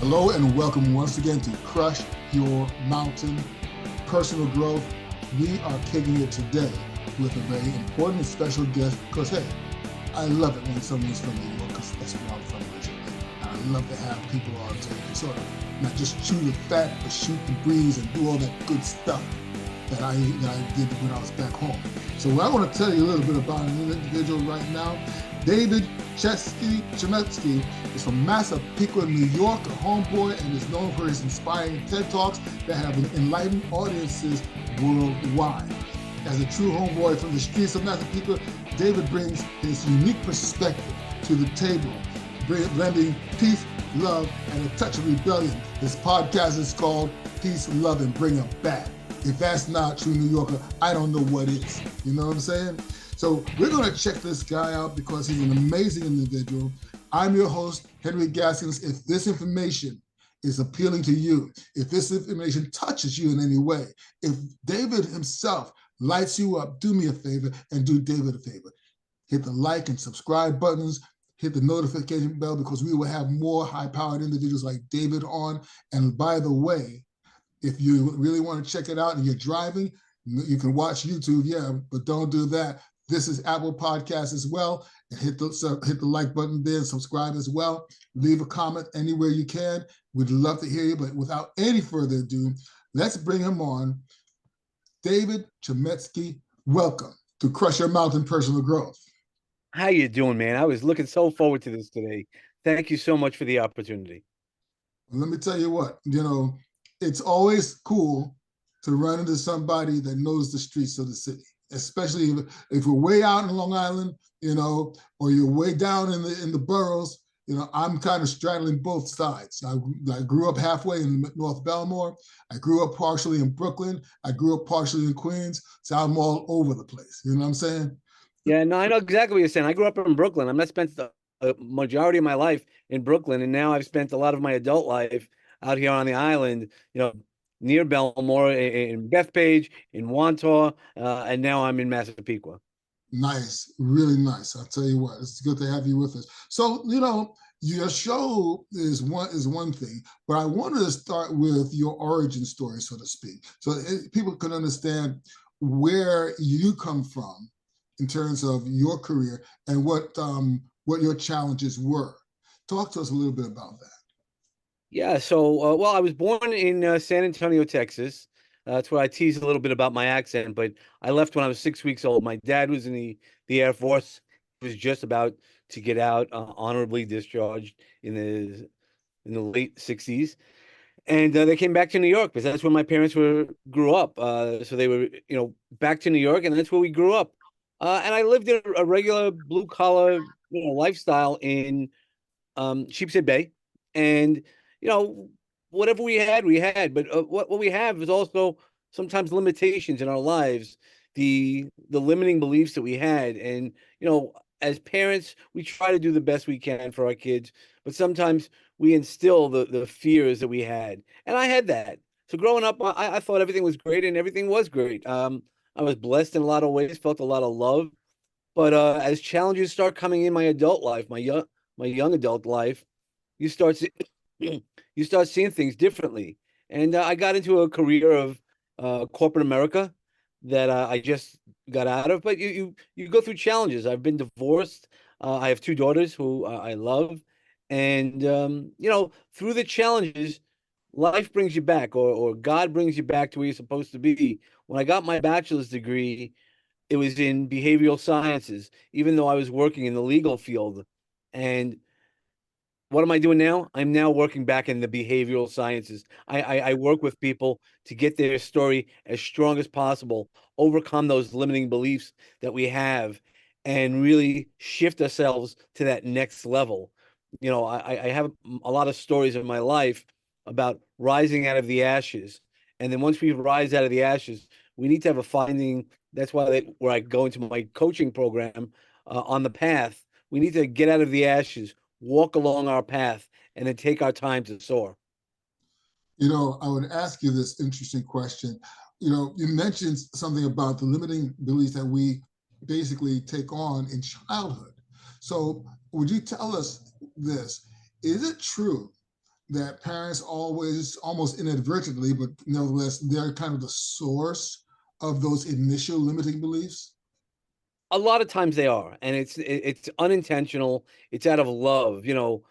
Hello and welcome once again to Crush Your Mountain Personal Growth. We are kicking it today with a very important and special guest because, hey, I love it when someone's from New York because that's where I'm from originally. And I love to have people on to sort of not just chew the fat, but shoot the breeze and do all that good stuff that I did when I was back home. So I want to tell you a little bit about an individual right now. David Chametzky is from Massapequa, New York, a homeboy, and is known for his inspiring TED Talks that have enlightened audiences worldwide. As a true homeboy from the streets of Massapequa, David brings his unique perspective to the table, blending peace, love, and a touch of rebellion. His podcast is called Peace, Love, and Bring It Back. If that's not true New Yorker, I don't know what is. You know what I'm saying? So we're going to check this guy out because he's an amazing individual. I'm your host, Henry Gaskins. If this information is appealing to you, if this information touches you in any way, if David himself lights you up, do me a favor and do David a favor. Hit the like and subscribe buttons, hit the notification bell because we will have more high-powered individuals like David on. And by the way, if you really want to check it out and you're driving, you can watch YouTube, yeah, but don't do that. This is Apple Podcasts as well. And hit the like button there and subscribe as well. Leave a comment anywhere you can. We'd love to hear you. But without any further ado, let's bring him on. David Chametzky, welcome to Crush Your Mountain Personal Growth. How you doing, man? I was looking so forward to this today. Thank you so much for the opportunity. Well, let me tell you what, it's always cool to run into somebody that knows the streets of the city, especially if we're way out in Long Island, or you're way down in the boroughs. I'm kind of straddling both sides. I grew up halfway in North Belmore. I grew up partially in Brooklyn. I grew up partially in Queens. So I'm all over the place. You know what I'm saying? Yeah, no, I know exactly what you're saying. I grew up in Brooklyn. I spent the majority of my life in Brooklyn, and now I've spent a lot of my adult life out here on the island, near Belmore, in Bethpage, in Wantaw, and now I'm in Massapequa. Nice, really nice. I'll tell you what, it's good to have you with us. So, your show is one thing, but I wanted to start with your origin story, so to speak, so people can understand where you come from in terms of your career and what your challenges were. Talk to us a little bit about that. Yeah, so I was born in San Antonio, Texas. That's where I tease a little bit about my accent, but I left when I was 6 weeks old. My dad was in the Air Force. He was just about to get out, honorably discharged in the late 60s. And they came back to New York because that's where my parents grew up. So they were, back to New York, and that's where we grew up. And I lived in a regular blue collar, lifestyle in Sheepshead Bay, and whatever we had, we had. But what we have is also sometimes limitations in our lives, the limiting beliefs that we had, and as parents, we try to do the best we can for our kids, but sometimes we instill the fears that we had, and I had that. So growing up, I thought everything was great, and everything was great. I was blessed in a lot of ways, felt a lot of love, but as challenges start coming in my adult life, my young adult life, you start you start seeing things differently. And I got into a career of corporate America that I just got out of. But you go through challenges. I've been divorced. I have two daughters who I love, and through the challenges, life brings you back, or God brings you back to where you're supposed to be. When I got my bachelor's degree, it was in behavioral sciences, even though I was working in the legal field. And what am I doing now? I'm now working back in the behavioral sciences. I work with people to get their story as strong as possible, overcome those limiting beliefs that we have, and really shift ourselves to that next level. I have a lot of stories in my life about rising out of the ashes. And then once we rise out of the ashes, we need to have a finding. That's where I go into my coaching program on the path. We need to get out of the ashes, walk along our path, and then take our time to soar. I would ask you this interesting question. You mentioned something about the limiting beliefs that we basically take on in childhood. So would you tell us this? Is it true that parents always, almost inadvertently, but nevertheless, they're kind of the source of those initial limiting beliefs? A lot of times they are, and it's unintentional. It's out of love. They don't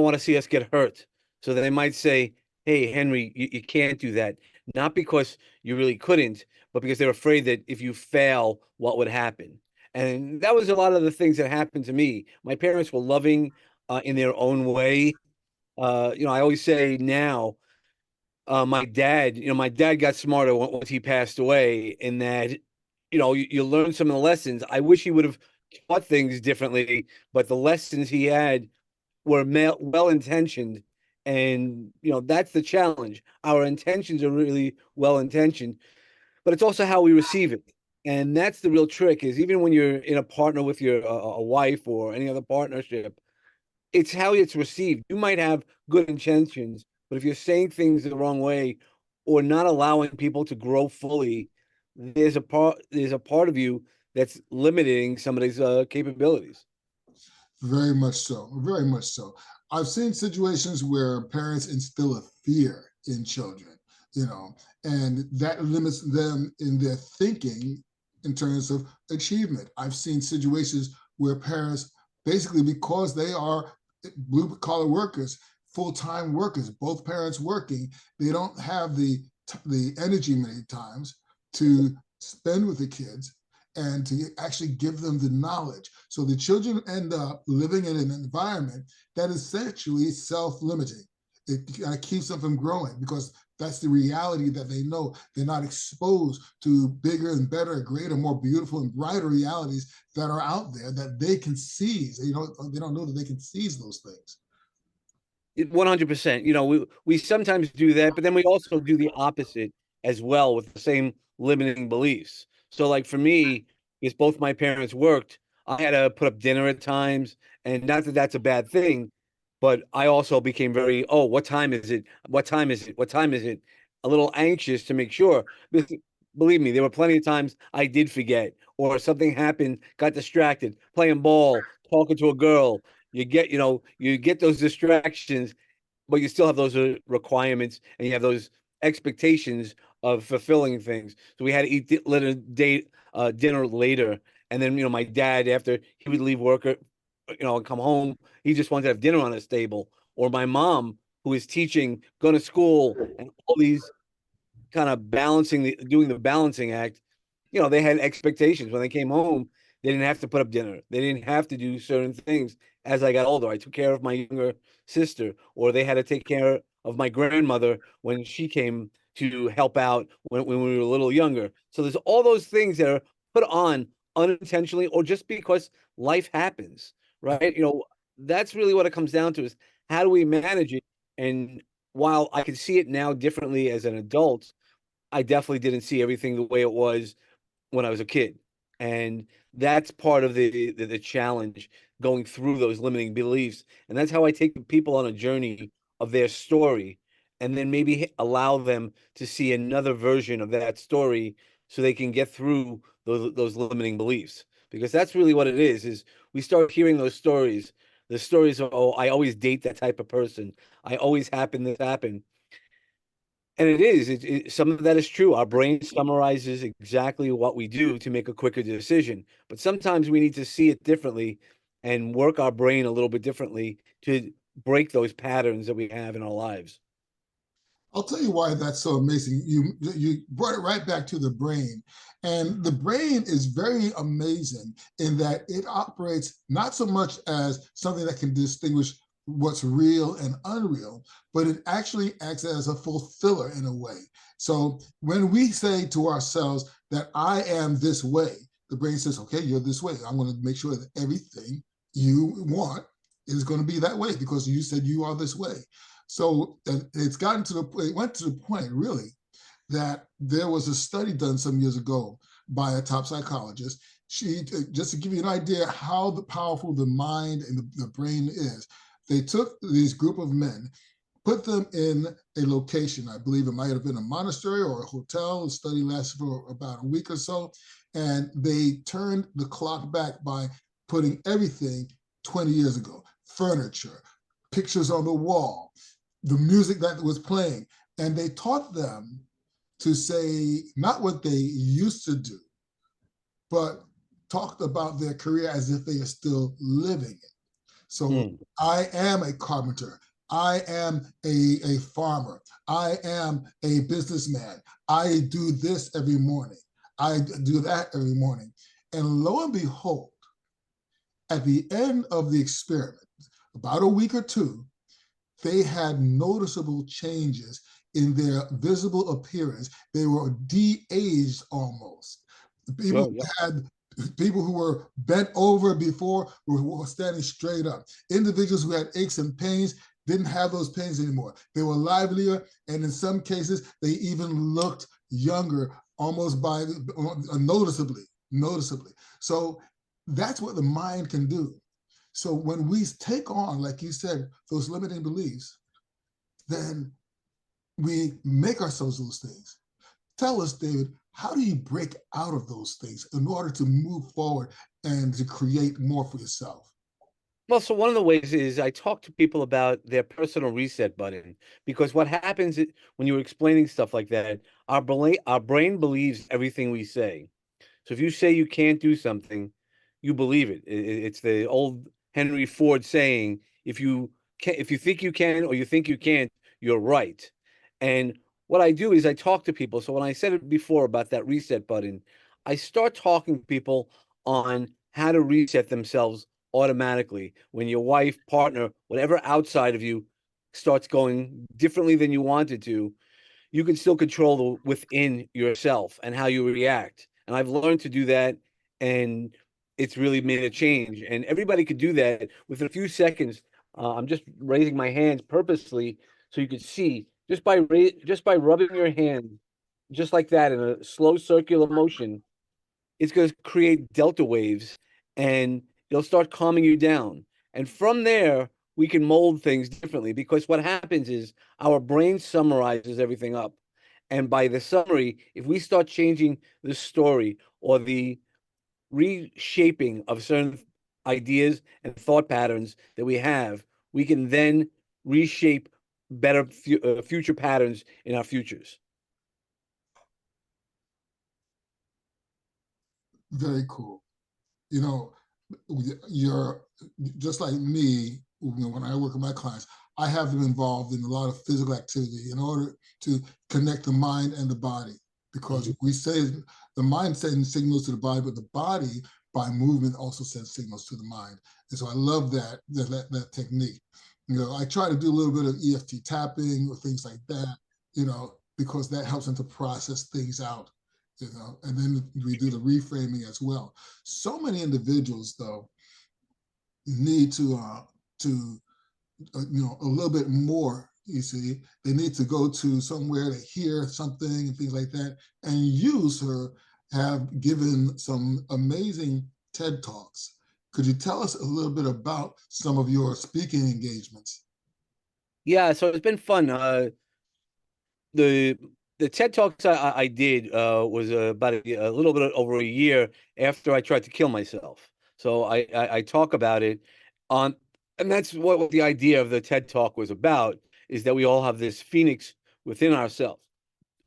want to see us get hurt, so they might say, "Hey, Henry, you can't do that." Not because you really couldn't, but because they're afraid that if you fail, what would happen. And that was a lot of the things that happened to me. My parents were loving in their own way. I always say now, my dad got smarter once he passed away, in that, you learn some of the lessons. I wish he would have taught things differently, but the lessons he had were well intentioned. And, that's the challenge. Our intentions are really well intentioned, but it's also how we receive it. And that's the real trick, is even when you're in a partner with your a wife or any other partnership, it's how it's received. You might have good intentions, but if you're saying things the wrong way or not allowing people to grow fully, there's a part of you that's limiting somebody's capabilities. Very much so. Very much so. I've seen situations where parents instill a fear in children, you know, and that limits them in their thinking in terms of achievement. I've seen situations where parents, basically because they are blue collar workers, full time workers, both parents working, they don't have the energy many times to spend with the kids and to actually give them the knowledge. So the children end up living in an environment that is essentially self-limiting. It kind of keeps them from growing because that's the reality that they know. They're not exposed to bigger and better, greater, more beautiful and brighter realities that are out there that they can seize. They don't know that they can seize those things. 100%. We sometimes do that, but then we also do the opposite as well with the same limiting beliefs. So, like for me, because both my parents worked, I had to put up dinner at times, and not that that's a bad thing, but I also became very, oh, what time is it? What time is it? What time is it? A little anxious to make sure. Because, believe me, there were plenty of times I did forget, or something happened, got distracted, playing ball, talking to a girl. You get those distractions, but you still have those requirements, and you have those expectations of fulfilling things. So we had to eat dinner later, and then my dad, after he would leave work, and come home, he just wanted to have dinner on his table. Or my mom, who is teaching, going to school, and all these kind of doing the balancing act. They had expectations when they came home. They didn't have to put up dinner. They didn't have to do certain things. As I got older, I took care of my younger sister, or they had to take care of my grandmother when she came to help out when we were a little younger. So there's all those things that are put on unintentionally, or just because life happens, right? That's really what it comes down to, is how do we manage it? And while I can see it now differently as an adult, I definitely didn't see everything the way it was when I was a kid. And that's part of the challenge, going through those limiting beliefs. And that's how I take people on a journey of their story, and then maybe allow them to see another version of that story, so they can get through those limiting beliefs. Because that's really what it is we start hearing those stories. The stories of, oh, I always date that type of person. I always happen this happen. And it is. Some of that is true. Our brain summarizes exactly what we do to make a quicker decision. But sometimes we need to see it differently and work our brain a little bit differently to break those patterns that we have in our lives. I'll tell you why that's so amazing. You brought it right back to the brain. And the brain is very amazing in that it operates not so much as something that can distinguish what's real and unreal, but it actually acts as a fulfiller in a way. So when we say to ourselves that I am this way, the brain says, okay, you're this way. I'm going to make sure that everything you want is going to be that way because you said you are this way. So it went to the point really that there was a study done some years ago by a top psychologist. Just to give you an idea how powerful the mind and the brain is, they took these group of men, put them in a location. I believe it might have been a monastery or a hotel. The study lasted for about a week or so. And they turned the clock back by putting everything 20 years ago, furniture, pictures on the wall, the music that was playing. And they taught them to say not what they used to do, but talked about their career as if they are still living it. So Mm. I am a carpenter. I am a farmer. I am a businessman. I do this every morning. I do that every morning. And lo and behold, at the end of the experiment, about a week or two, they had noticeable changes in their visible appearance. They were de-aged almost. People Sure, yeah. had people who were bent over before were standing straight up. Individuals who had aches and pains didn't have those pains anymore. They were livelier, and in some cases, they even looked younger, almost by noticeably. So that's what the mind can do. So when we take on, like you said, those limiting beliefs, then we make ourselves those things. Tell us, David, how do you break out of those things in order to move forward and to create more for yourself? Well, so one of the ways is I talk to people about their personal reset button, because what happens when you're explaining stuff like that, our brain believes everything we say. So if you say you can't do something, you believe it. It's the old Henry Ford saying, if you think you can or you think you can't, you're right. And what I do is I talk to people. So when I said it before about that reset button, I start talking to people on how to reset themselves automatically when your wife, partner, whatever outside of you starts going differently than you wanted to. You can still control the within yourself and how you react. And I've learned to do that, and it's really made a change. And everybody could do that within a few seconds. I'm just raising my hands purposely so you could see, just by rubbing your hand just like that in a slow circular motion. It's going to create delta waves, and it'll start calming you down. And from there, we can mold things differently, because what happens is our brain summarizes everything up. And by the summary, if we start changing the story or the reshaping of certain ideas and thought patterns that we have, we can then reshape better future patterns in our futures. Very cool. You know, you're just like me. When I work with my clients, I have them involved in a lot of physical activity in order to connect the mind and the body. Because Mhm. we say the mind sends signals to the body, but the body by movement also sends signals to the mind. And so I love that technique. I try to do a little bit of EFT tapping or things like that, because that helps them to process things out, and then we do the reframing as well. So many individuals, though, need to a little bit more. You see, they need to go to somewhere to hear something and things like that. And you, sir, have given some amazing TED Talks. Could you tell us a little bit about some of your speaking engagements? Yeah, so it's been fun. The the TED Talks I did was about a little bit over a year after I tried to kill myself. So I talk about it on, and that's what the idea of the TED Talk was about, is that we all have this phoenix within ourselves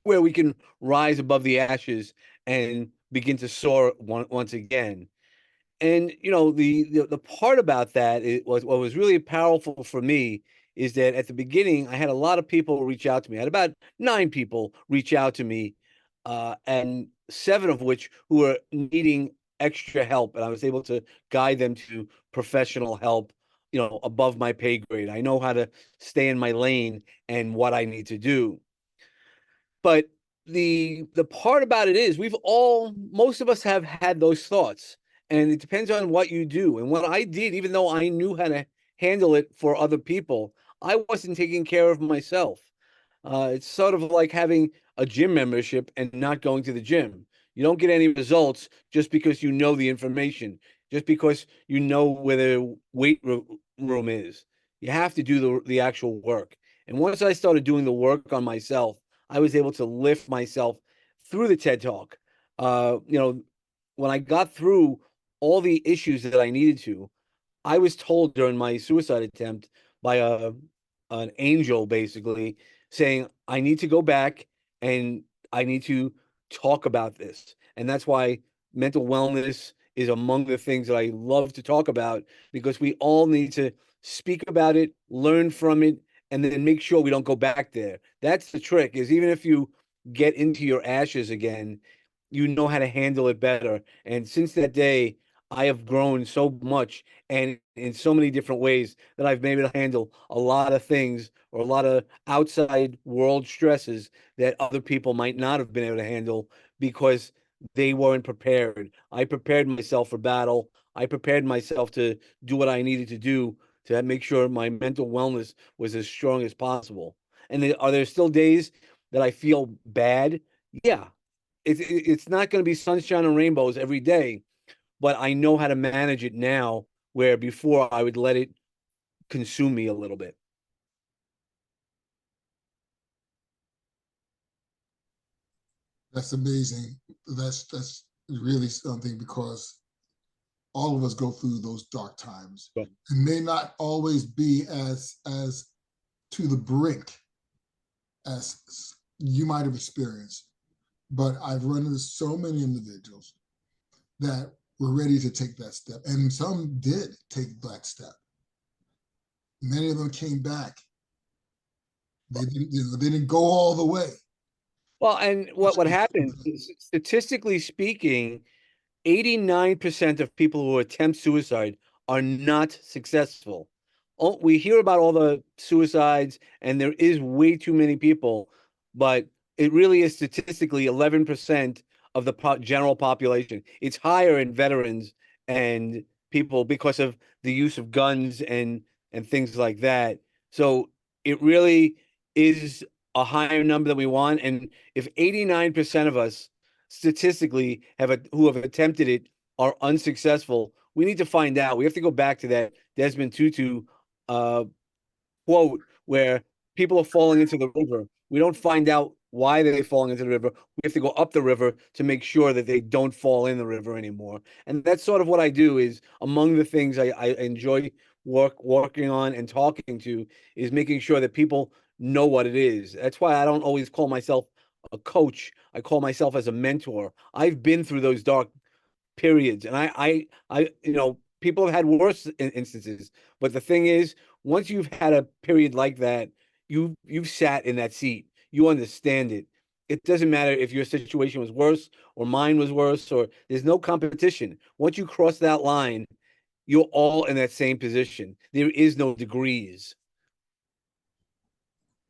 where we can rise above the ashes and begin to soar once again. And the part about that, it was what was really powerful for me, is that at the beginning I had a lot of people reach out to me. I had about 9 people reach out to me, and 7 of which who were needing extra help, and I was able to guide them to professional help, above my pay grade. I know how to stay in my lane and what I need to do. But the part about it is most of us have had those thoughts, and it depends on what you do. And what I did, even though I knew how to handle it for other people, I wasn't taking care of myself. It's sort of like having a gym membership and not going to the gym. You don't get any results just because you know the information, just because you know where the room is. You have to do the actual work. And once I started doing the work on myself, I was able to lift myself through the TED Talk. When I got through all the issues that I needed to, I was told during my suicide attempt by an angel basically saying, I need to go back and I need to talk about this. And that's why mental wellness is among the things that I love to talk about, because we all need to speak about it, learn from it, and then make sure we don't go back there. That's the trick, is even if you get into your ashes again, you know how to handle it better. And since that day, I have grown so much and in so many different ways that I've been able to handle a lot of things or a lot of outside world stresses that other people might not have been able to handle because they weren't prepared. I prepared myself for battle. I prepared myself to do what I needed to do to make sure my mental wellness was as strong as possible. And are there still days that I feel bad? Yeah, it's not going to be sunshine and rainbows every day, but I know how to manage it now, where before I would let it consume me a little bit. That's amazing. That's really something, because all of us go through those dark times. But, It may not always be as to the brink as you might have experienced, but I've run into so many individuals that were ready to take that step, and some did take that step. Many of them came back. They didn't go all the way. well, and what happens is, statistically speaking, 89% of people who attempt suicide are not successful. Oh, we hear about all the suicides, and there is way too many people, but it really is statistically 11% of the general population. It's higher in veterans and people because of the use of guns and things like that. So it really is a higher number than we want. And if 89% of us statistically who have attempted it are unsuccessful, we need to find out. We have to go back to that Desmond Tutu uh, quote where people are falling into the river. We don't find out why they're falling into the river. We have to go up the river to make sure that they don't fall in the river anymore. And that's sort of what I do. Is among the things I enjoy working on and talking to, is making sure that people know what it is. That's why I don't always call myself a coach. I call myself as a mentor. I've been through those dark periods. And people have had worse instances. But the thing is, once you've had a period like that, you've sat in that seat. You understand it. It doesn't matter if your situation was worse or mine was worse, or there's no competition. Once you cross that line, you're all in that same position. There is no degrees.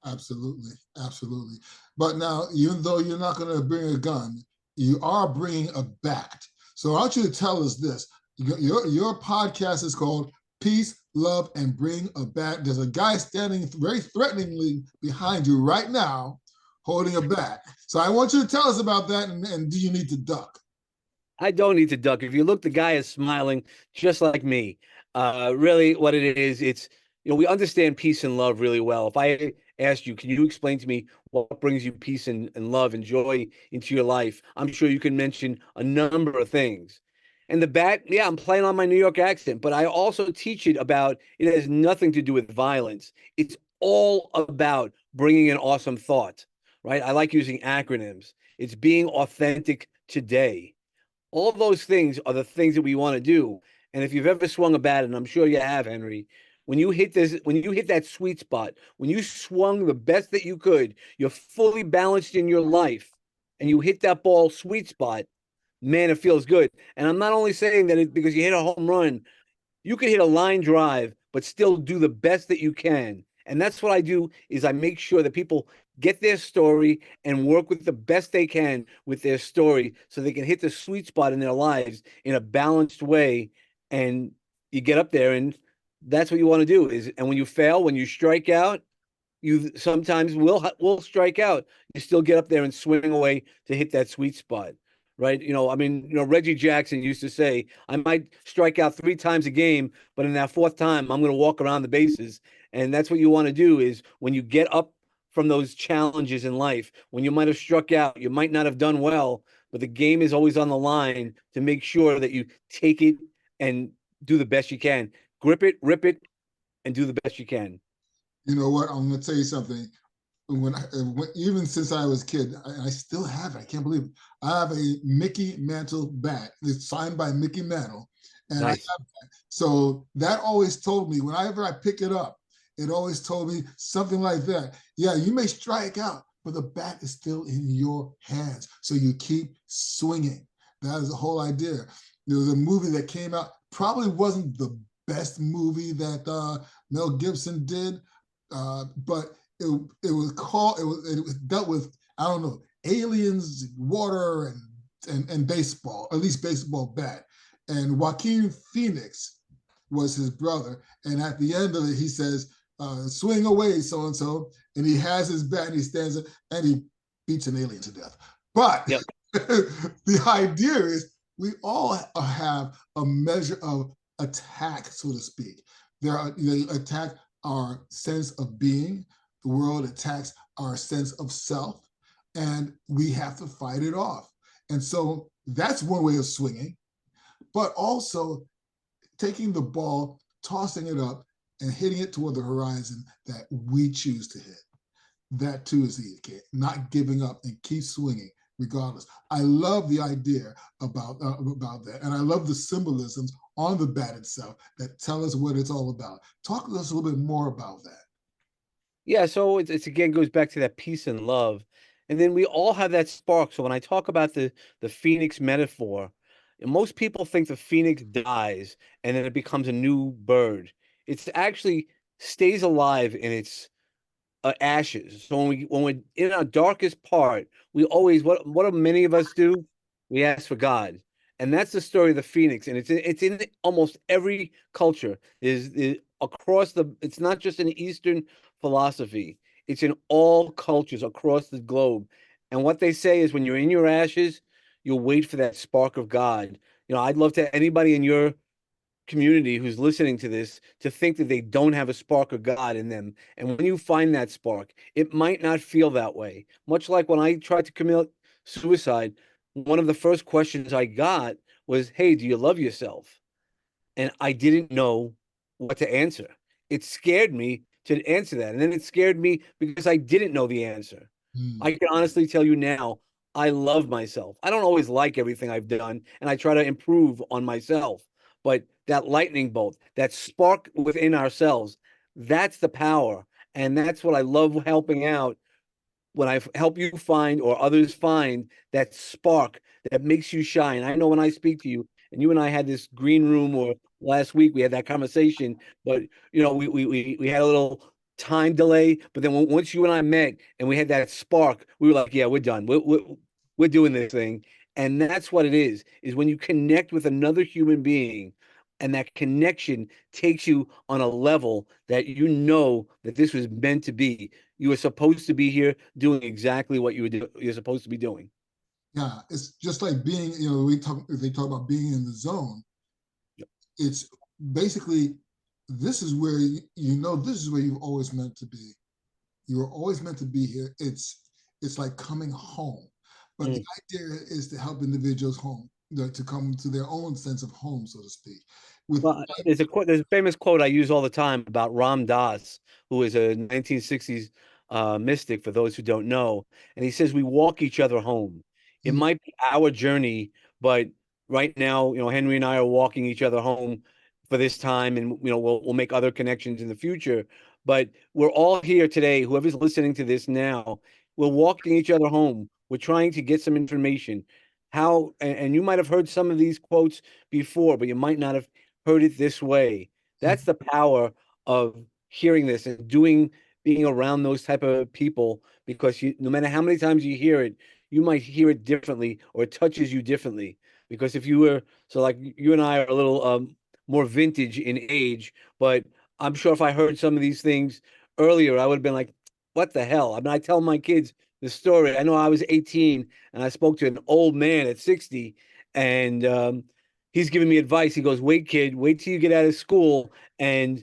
Absolutely, absolutely. But now, even though you're not going to bring a gun, you are bringing a bat. So I want you to tell us this. Your podcast is called Peace, Love, and Bring a Bat. There's a guy standing very threateningly behind you right now, holding a bat. So I want you to tell us about that, and do you need to duck? I don't need to duck. If you look, the guy is smiling just like me. Really, what it is, it's, we understand peace and love really well. If I asked you, can you explain to me what brings you peace and love and joy into your life? I'm sure you can mention a number of things. And the bat, yeah, I'm playing on my New York accent, but I also teach it about, it has nothing to do with violence. It's all about bringing an awesome thought, right? I like using acronyms. It's being authentic today. All those things are the things that we want to do. And if you've ever swung a bat, and I'm sure you have, Henry, when you hit that sweet spot, when you swung the best that you could, you're fully balanced in your life, and you hit that ball sweet spot, man, it feels good. And I'm not only saying that because you hit a home run, you could hit a line drive, but still do the best that you can. And that's what I do, is I make sure that people get their story and work with the best they can with their story so they can hit the sweet spot in their lives in a balanced way. And you get up there, and that's what you want to do is, and when you fail, when you strike out, you sometimes will strike out. You still get up there and swing away to hit that sweet spot, right? I mean, Reggie Jackson used to say, I might strike out 3 times a game, but in that fourth time, I'm going to walk around the bases. And that's what you want to do, is when you get up from those challenges in life, when you might have struck out, you might not have done well, but the game is always on the line to make sure that you take it and do the best you can. Grip it, rip it, and do the best you can. You know what? I'm going to tell you something. Even since I was a kid, I still have it. I can't believe it. I have a Mickey Mantle bat. It's signed by Mickey Mantle, and I Nice. have that. So that always told me whenever I pick it up, it always told me something like that. Yeah, you may strike out, but the bat is still in your hands. So you keep swinging. That is the whole idea. There was a movie that came out, probably wasn't the best movie that Mel Gibson did, but it was called it dealt with, I don't know, aliens, water, and baseball, at least baseball bat. And Joaquin Phoenix was his brother. And at the end of it, he says, "Swing away, so and so," and he has his bat and he stands up and he beats an alien to death. But Yep. the idea is we all have a measure of attack, so to speak. They attack our sense of being. The world attacks our sense of self, and we have to fight it off. And so that's one way of swinging, but also taking the ball, tossing it up, and hitting it toward the horizon that we choose to hit. That too is the key. Not giving up and keep swinging regardless. I love the idea about that, and I love the symbolisms on the bat itself that tell us what it's all about. Talk to us a little bit more about that. Yeah, so it's again goes back to that peace and love. And then we all have that spark. So when I talk about the phoenix metaphor, most people think the phoenix dies and then it becomes a new bird. It's actually stays alive in its ashes. So when we're in our darkest part, we always what do many of us do? We ask for God, and that's the story of the phoenix. And it's in almost every culture. Is across the. It's not just an Eastern philosophy. It's in all cultures across the globe. And what they say is when you're in your ashes, you'll wait for that spark of God. I'd love to anybody in your community who's listening to this to think that they don't have a spark of God in them. And when you find that spark, it might not feel that way. Much like when I tried to commit suicide, one of the first questions I got was, "Hey, do you love yourself?" And I didn't know what to answer. It scared me to answer that. And then it scared me because I didn't know the answer. I Mm. can honestly tell you now, I love myself. I don't always like everything I've done, and I try to improve on myself. But that lightning bolt, that spark within ourselves, that's the power. And that's what I love helping out when I help you find or others find that spark that makes you shine. I know when I speak to you, and you and I had this green room, or last week we had that conversation, but we had a little time delay. But then once you and I met and we had that spark, we were like, yeah, we're done. We're doing this thing. And that's what it is when you connect with another human being and that connection takes you on a level that you know that this was meant to be. You were supposed to be here doing exactly what you're supposed to be doing. Yeah, it's just like being, they talk about being in the zone. It's basically, this is where this is where you've always meant to be. You were always meant to be here. It's like coming home. But the Mm. idea is to help individuals home, to come to their own sense of home, so to speak. With Well, there's a famous quote I use all the time about Ram Dass, who is a 1960s mystic, for those who don't know. And he says, "We walk each other home. It mm, might be our journey, but right now, Henry and I are walking each other home for this time, and we'll make other connections in the future. But we're all here today. Whoever's listening to this now, we're walking each other home. We're trying to get some information. And you might have heard some of these quotes before, but you might not have heard it this way. mm, That's the power of hearing this and being around those type of people, because no matter how many times you hear it, you might hear it differently or it touches you differently. Because if you were so like you and I are a little more vintage in age, but I'm sure if I heard some of these things earlier, I would have been like, what the hell? I mean, I tell my kids the story. I know I was 18 and I spoke to an old man at 60, and he's giving me advice. He goes, "Wait, kid, wait till you get out of school, and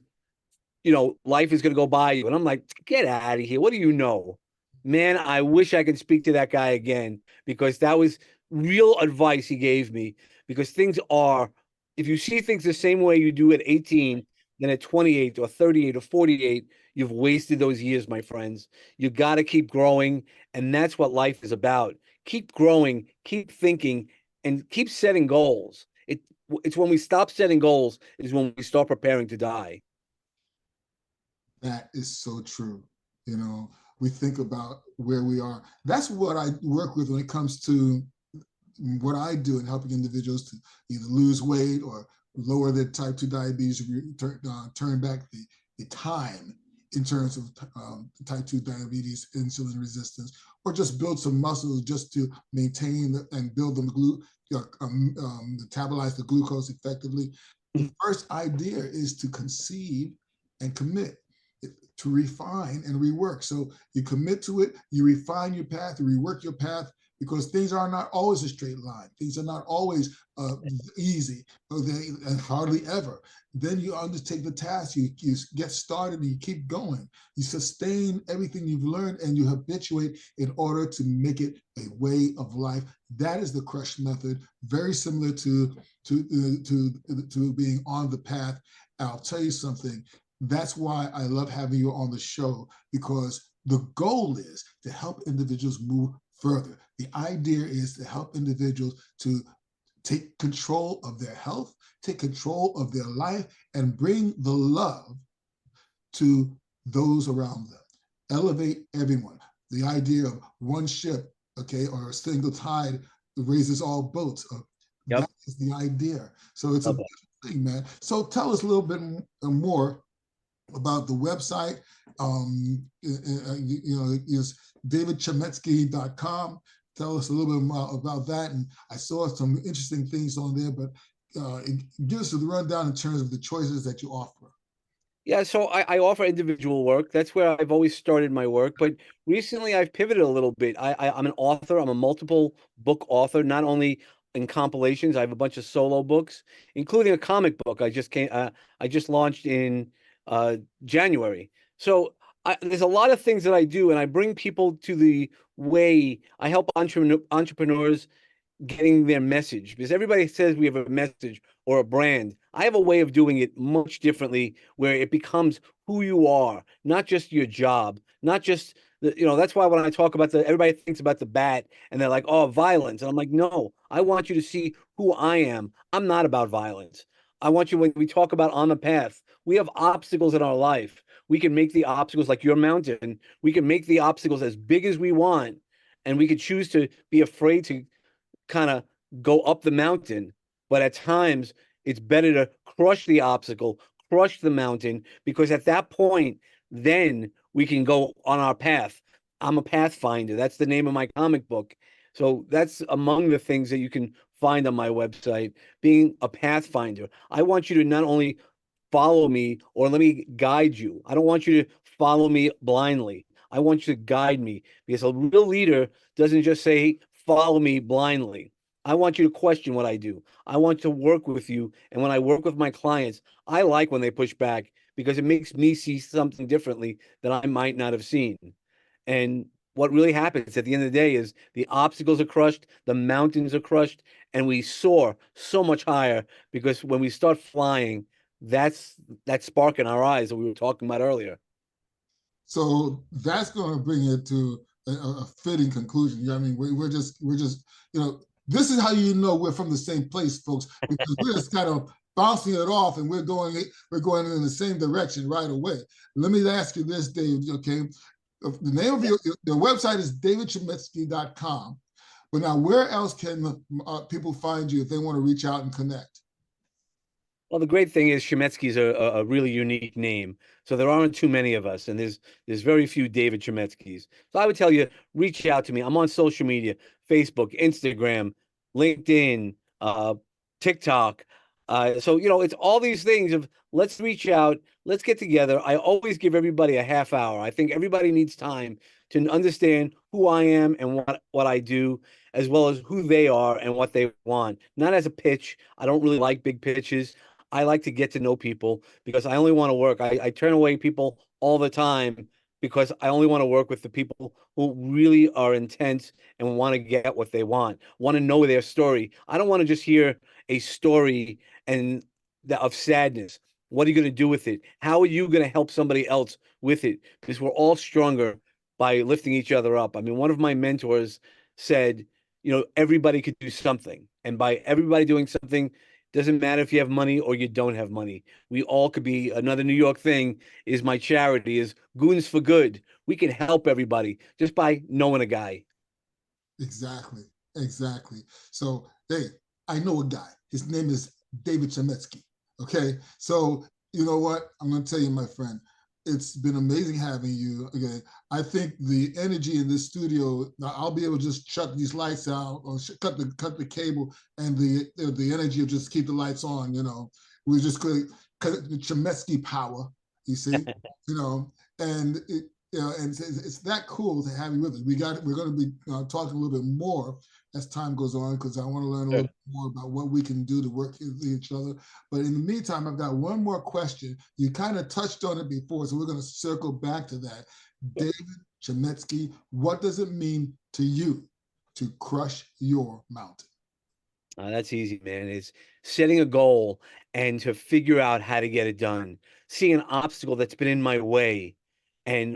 life is going to go by you." And I'm like, "Get out of here. What do you know?" Man, I wish I could speak to that guy again, because that was real advice he gave me. Because if you see things the same way you do at 18, then at 28 or 38 or 48, you've wasted those years, my friends. You got to keep growing, and that's what life is about. Keep growing, keep thinking, and keep setting goals. It's when we stop setting goals is when we start preparing to die. That is so true. You know, we think about where we are. That's what I work with when it comes to what I do in helping individuals to either lose weight or lower their type 2 diabetes, turn back the time in terms of type 2 diabetes, insulin resistance, or just build some muscles just to maintain and build them, metabolize the glucose effectively. The first idea is to conceive and commit, to refine and rework. So you commit to it, you refine your path, you rework your path, because things are not always a straight line. Things are not always easy, and hardly ever. Then you undertake the task, you get started, and you keep going. You sustain everything you've learned, and you habituate in order to make it a way of life. That is the C.R.U.S.H method, very similar to being on the path. I'll tell you something. That's why I love having you on the show, because the goal is to help individuals move further. The idea is to help individuals to take control of their health, take control of their life, and bring the love to those around them. Elevate everyone. The idea of one ship, okay, or a single tide raises all boats. Yep. That is the idea. So it's a Love it. beautiful thing, man. So tell us a little bit more about the website. It's davidchametzky.com. Tell us a little bit more about that. And I saw some interesting things on there, but give us a rundown in terms of the choices that you offer. Yeah, so I offer individual work. That's where I've always started my work. But recently I've pivoted a little bit. I'm an author. I'm a multiple book author, not only in compilations. I have a bunch of solo books, including a comic book I just launched in January. So there's a lot of things that I do, and I bring people to the way. I help entrepreneurs getting their message, because everybody says we have a message or a brand. I have a way of doing it much differently, where it becomes who you are, not just your job, not just that's why when I talk about everybody thinks about the bat and they're like, oh, violence. And I'm like, no, I want you to see who I am. I'm not about violence. I want you, when we talk about on the path, we have obstacles in our life. We can make the obstacles like your mountain. We can make the obstacles as big as we want. And we could choose to be afraid to kind of go up the mountain, but at times it's better to crush the obstacle, crush the mountain, because at that point, then we can go on our path. I'm a pathfinder. That's the name of my comic book. So that's among the things that you can find on my website, being a pathfinder. I want you to not only follow me or let me guide you. I don't want you to follow me blindly. I want you to guide me, because a real leader doesn't just say, follow me blindly. I want you to question what I do. I want to work with you. And when I work with my clients, I like when they push back, because it makes me see something differently that I might not have seen. And what really happens at the end of the day is the obstacles are crushed, the mountains are crushed, and we soar so much higher, because when we start flying, that's that spark in our eyes that we were talking about earlier. So that's going to bring it to a fitting conclusion. You know what I mean? We're just, this is how you know we're from the same place, folks, because we're just kind of bouncing it off, and we're going in the same direction right away. Let me ask you this, Dave. Okay, the name of your website is davidchametzky.com. But now, where else can people find you if they want to reach out and connect? Well, the great thing is Chametzky is a really unique name. So there aren't too many of us, and there's very few David Chametzkys. So I would tell you, reach out to me. I'm on social media, Facebook, Instagram, LinkedIn, TikTok. So it's all these things of, let's reach out, let's get together. I always give everybody a half hour. I think everybody needs time to understand who I am and what I do, as well as who they are and what they want. Not as a pitch. I don't really like big pitches. I like to get to know people, because I only want to work. I turn away people all the time, because I only want to work with the people who really are intense and want to get what they want to know their story. I don't want to just hear a story of sadness. What are you going to do with it? How are you going to help somebody else with it? Because we're all stronger by lifting each other up. I mean, one of my mentors said, everybody could do something. And by everybody doing something, doesn't matter if you have money or you don't have money. We all could be. Another New York thing is my charity is Goons for Good. We can help everybody just by knowing a guy. Exactly. Exactly. So, hey, I know a guy. His name is David Chametzky. Okay. So, you know what? I'm going to tell you, my friend, it's been amazing having you. Okay. I think the energy in this studio, I'll be able to just shut these lights out or cut the cable, and the energy will just keep the lights on. We just could cut the Chametzky power, you see, and it's that cool to have you with us. We're going to be talking a little bit more as time goes on, because I want to learn a little bit more about what we can do to work with each other. But in the meantime, I've got one more question. You kind of touched on it before, so we're going to circle back to that. David Chametzky, what does it mean to you to crush your mountain? That's easy, man. It's setting a goal and to figure out how to get it done. Seeing an obstacle that's been in my way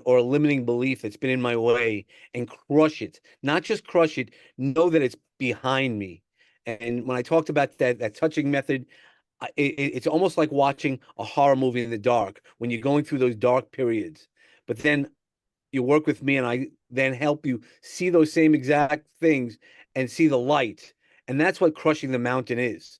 or a limiting belief that's been in my way and crush it. Not just crush it, know that it's behind me. And when I talked about that touching method, it's almost like watching a horror movie in the dark when you're going through those dark periods. But then you work with me and I then help you see those same exact things and see the light. And that's what crushing the mountain is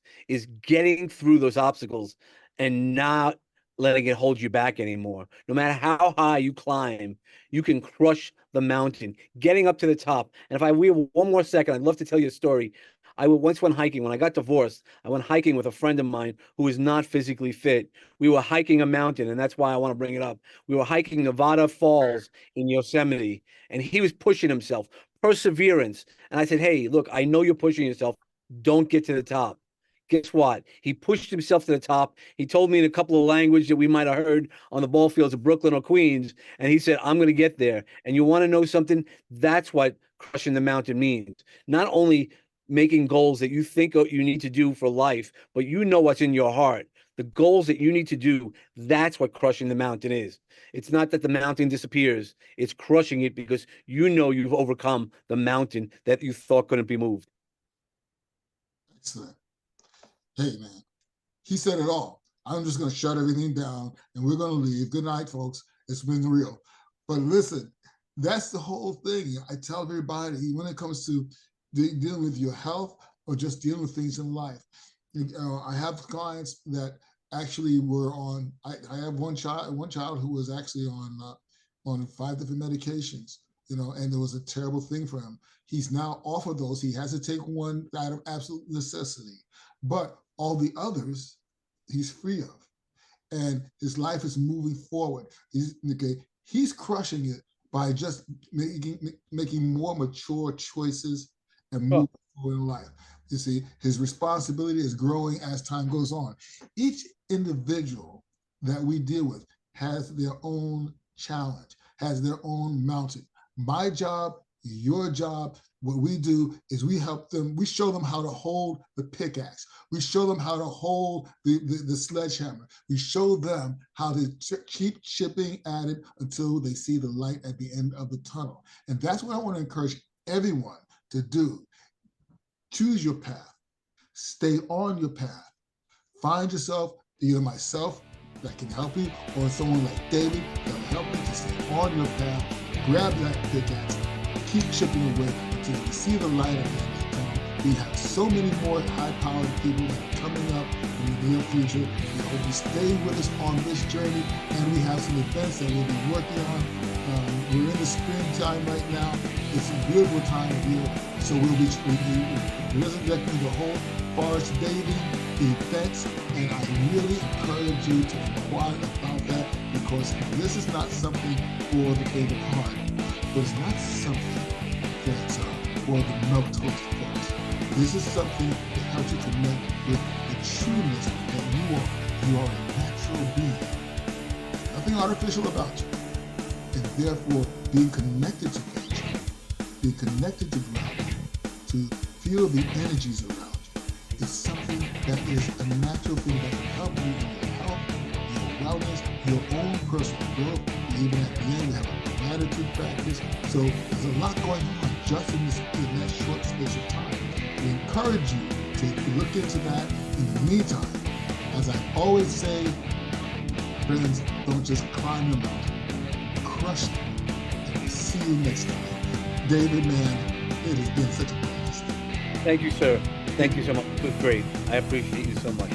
getting through those obstacles and not letting it hold you back anymore. No matter how high you climb, you can crush the mountain, getting up to the top. And we have one more second, I'd love to tell you a story. I once went hiking. When I got divorced, I went hiking with a friend of mine who was not physically fit. We were hiking a mountain, and that's why I want to bring it up. We were hiking Nevada Falls in Yosemite, and he was pushing himself, perseverance. And I said, hey, look, I know you're pushing yourself. Don't get to the top. Guess what? He pushed himself to the top. He told me in a couple of language that we might have heard on the ball fields of Brooklyn or Queens. And he said, I'm going to get there. And you want to know something? That's what crushing the mountain means. Not only making goals that you think you need to do for life, but you know what's in your heart. The goals that you need to do, that's what crushing the mountain is. It's not that the mountain disappears. It's crushing it because you know you've overcome the mountain that you thought couldn't be moved. Excellent. Hey, man, he said it all. I'm just going to shut everything down and we're going to leave. Good night, folks. It's been real. But listen, that's the whole thing. I tell everybody when it comes to dealing with your health or just dealing with things in life. I have clients that actually were on. I have one child who was actually on 5 different medications. And there was a terrible thing for him. He's now off of those. He has to take one out of absolute necessity, but all the others he's free of, and his life is moving forward. He's crushing it by just making more mature choices and moving forward in life. You see, his responsibility is growing as time goes on. Each individual that we deal with has their own challenge, has their own mountain. My job, your job, what we do is we help them, we show them how to hold the pickaxe. We show them how to hold the sledgehammer. We show them how to keep chipping at it until they see the light at the end of the tunnel. And that's what I want to encourage everyone to do. Choose your path. Stay on your path. Find yourself, either myself that can help you or someone like David that will help you to stay on your path. Grab that pickaxe, keep chipping away until you see the light at the end of the tunnel. We have so many more high-powered people that are coming up in the near future. We hope you stay with us on this journey, and we have some events that we'll be working on. We're in the springtime right now. It's a beautiful time of year, so we'll be resurrecting the whole forest bathing events, and I really encourage you to inquire about that, because this is not something for the faint of heart, but it's not something that's for the milquetoast folks. This is something that helps you connect with the trueness that you are. You are a natural being. There's nothing artificial about you. And therefore, being connected to nature, being connected to gravity, to feel the energies around you, is something that is a natural thing that can help you in your health, balance your own personal growth. Even at the end, we have a gratitude practice. So there's a lot going on just in that short space of time. We encourage you to look into that. In the meantime, as I always say, friends, don't just climb the mountain, crush it. And I'll see you next time. David, man, it has been such a blast. Thank you, sir. Thank you so much. It was great. I appreciate you so much.